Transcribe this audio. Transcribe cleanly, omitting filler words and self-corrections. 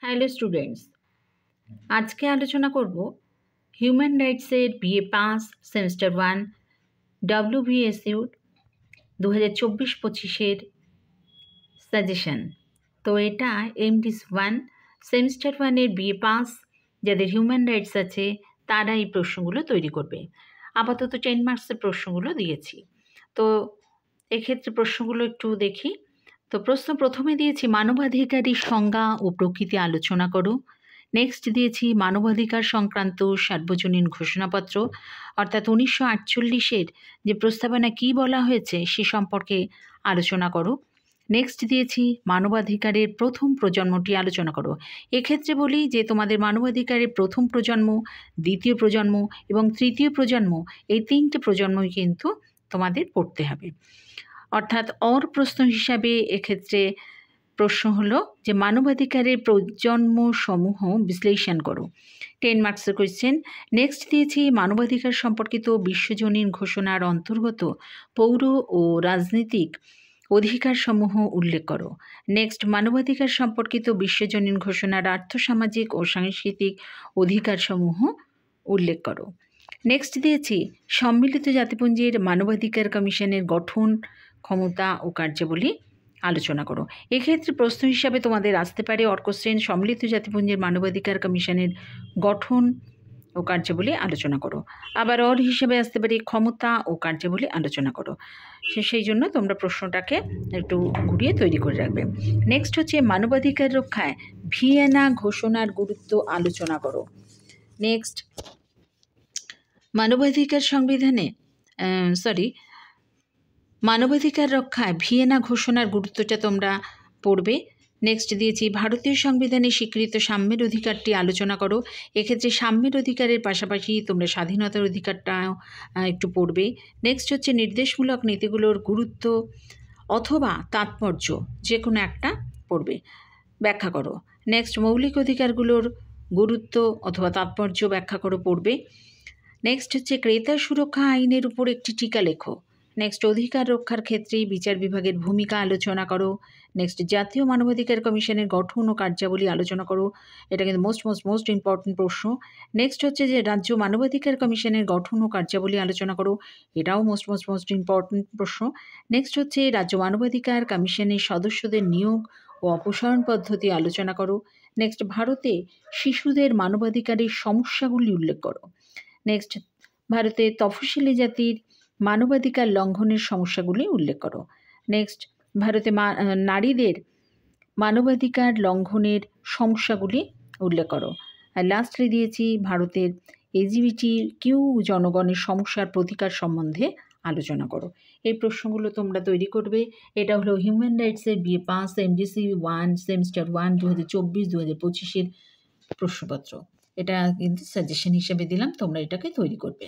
Hello students, আজকে আলোচনা করব হিউম্যান রাইটসের বিএ পাস সেমিস্টার 1 WBSUর 2024-25 সাজেশন। তো এটা MDIS 1 সেমিস্টার 1-এর বিএ পাস যাদের হিউম্যান রাইটস আছে তারা এই প্রশ্নগুলো তৈরি করবে। আপাতত 10 মার্কসের প্রশ্নগুলো দিয়েছি। তো এক্ষেত্রে প্রশ্নগুলো একটু দেখি। তো প্রশ্ন প্রথমে দিয়েছি মানবাধিকারের সংজ্ঞা ও প্রকৃতি আলোচনা করো। নেক্সট দিয়েছি মানবাধিকার সংক্রান্ত সার্বজনীন ঘোষণাপত্র অর্থাৎ 1948-এর যে প্রস্তাবনা কী বলা হয়েছে সে সম্পর্কে আলোচনা করো। নেক্সট দিয়েছি মানবাধিকারের প্রথম প্রজন্মটি আলোচনা করো। এক্ষেত্রে বলি যে তোমাদের মানবাধিকারের প্রথম প্রজন্ম, দ্বিতীয় প্রজন্ম এবং তৃতীয় প্রজন্ম এই তিনটে প্রজন্মই কিন্তু তোমাদের পড়তে হবে। অর্থাৎ প্রশ্ন হিসাবে এক্ষেত্রে প্রশ্ন হলো যে মানবাধিকারের প্রজন্মসমূহ বিশ্লেষণ করো। 10 মার্কসের কোয়েশ্চেন। নেক্সট দিয়েছি মানবাধিকার সম্পর্কিত বিশ্বজনীন ঘোষণার অন্তর্গত পৌর ও রাজনৈতিক অধিকারসমূহ উল্লেখ করো। নেক্সট মানবাধিকার সম্পর্কিত বিশ্বজনীন ঘোষণার আর্থসামাজিক ও সাংস্কৃতিক অধিকারসমূহ উল্লেখ করো। নেক্সট দিয়েছি সম্মিলিত জাতিপুঞ্জের মানবাধিকার কমিশনের গঠন, ক্ষমতা ও কার্যাবলী আলোচনা করো। এক্ষেত্রে প্রশ্ন হিসাবে তোমাদের আসতে পারে কোশ্চেন সম্মিলিত জাতিপুঞ্জের মানবাধিকার কমিশনের গঠন ও কার্যাবলী আলোচনা করো। আবার হিসাবে আসতে পারে ক্ষমতা ও কার্যাবলী আলোচনা করো। সেই জন্য তোমরা প্রশ্নটাকে একটু ঘুরিয়ে তৈরি করে রাখবে। নেক্সট হচ্ছে মানবাধিকার রক্ষায় ভিয়েনা ঘোষণার গুরুত্ব আলোচনা করো। নেক্সট মানবাধিকার মানবাধিকার রক্ষায় ভিয়েনা ঘোষণার গুরুত্বটা তোমরা পড়বে। নেক্সট দিয়েছি ভারতীয় সংবিধানে স্বীকৃত সাম্যের অধিকারটি আলোচনা করো। এক্ষেত্রে সাম্যের অধিকারের পাশাপাশি তোমরা স্বাধীনতার অধিকারটাও একটু পড়বে। নেক্সট হচ্ছে নির্দেশমূলক নীতিগুলোর গুরুত্ব অথবা তাৎপর্য যে কোনো একটা পড়বে, ব্যাখ্যা করো। নেক্সট মৌলিক অধিকারগুলোর গুরুত্ব অথবা তাৎপর্য ব্যাখ্যা করো, পড়বে। নেক্সট হচ্ছে ক্রেতা সুরক্ষা আইনের উপর একটি টিকা লেখো। নেক্সট অধিকার রক্ষার ক্ষেত্রে বিচার বিভাগের ভূমিকা আলোচনা করো। নেক্সট জাতীয় মানবাধিকার কমিশনের গঠন ও কার্যাবলী আলোচনা করো। এটা কিন্তু মোস্ট ইম্পর্টেন্ট প্রশ্ন। নেক্সট হচ্ছে যে রাজ্য মানবাধিকার কমিশনের গঠন ও কার্যাবলী আলোচনা করো। এটাও মোস্ট ইম্পর্টেন্ট প্রশ্ন। নেক্সট হচ্ছে রাজ্য মানবাধিকার কমিশনের সদস্যদের নিয়োগ ও অপসারণ পদ্ধতি আলোচনা করো। নেক্সট ভারতে শিশুদের মানবাধিকারের সমস্যাগুলি উল্লেখ করো। নেক্সট ভারতে তফসিলি জাতির মানবাধিকার লঙ্ঘনের সমস্যাগুলি উল্লেখ করো। নেক্সট ভারতে নারীদের মানবাধিকার লঙ্ঘনের সমস্যাগুলি উল্লেখ করো। আর লাস্টলি দিয়েছি ভারতের LGBTQ জনগণের সমস্যার প্রতিকার সম্বন্ধে আলোচনা করো। এই প্রশ্নগুলো তোমরা তৈরি করবে। এটা হলো হিউম্যান রাইটসের বিএ পাস MDC 1 সেমিস্টার 1 2024-2025 প্রশ্নপত্র। এটা কিন্তু সাজেশন হিসেবে দিলাম, তোমরা এটাকে তৈরি করবে।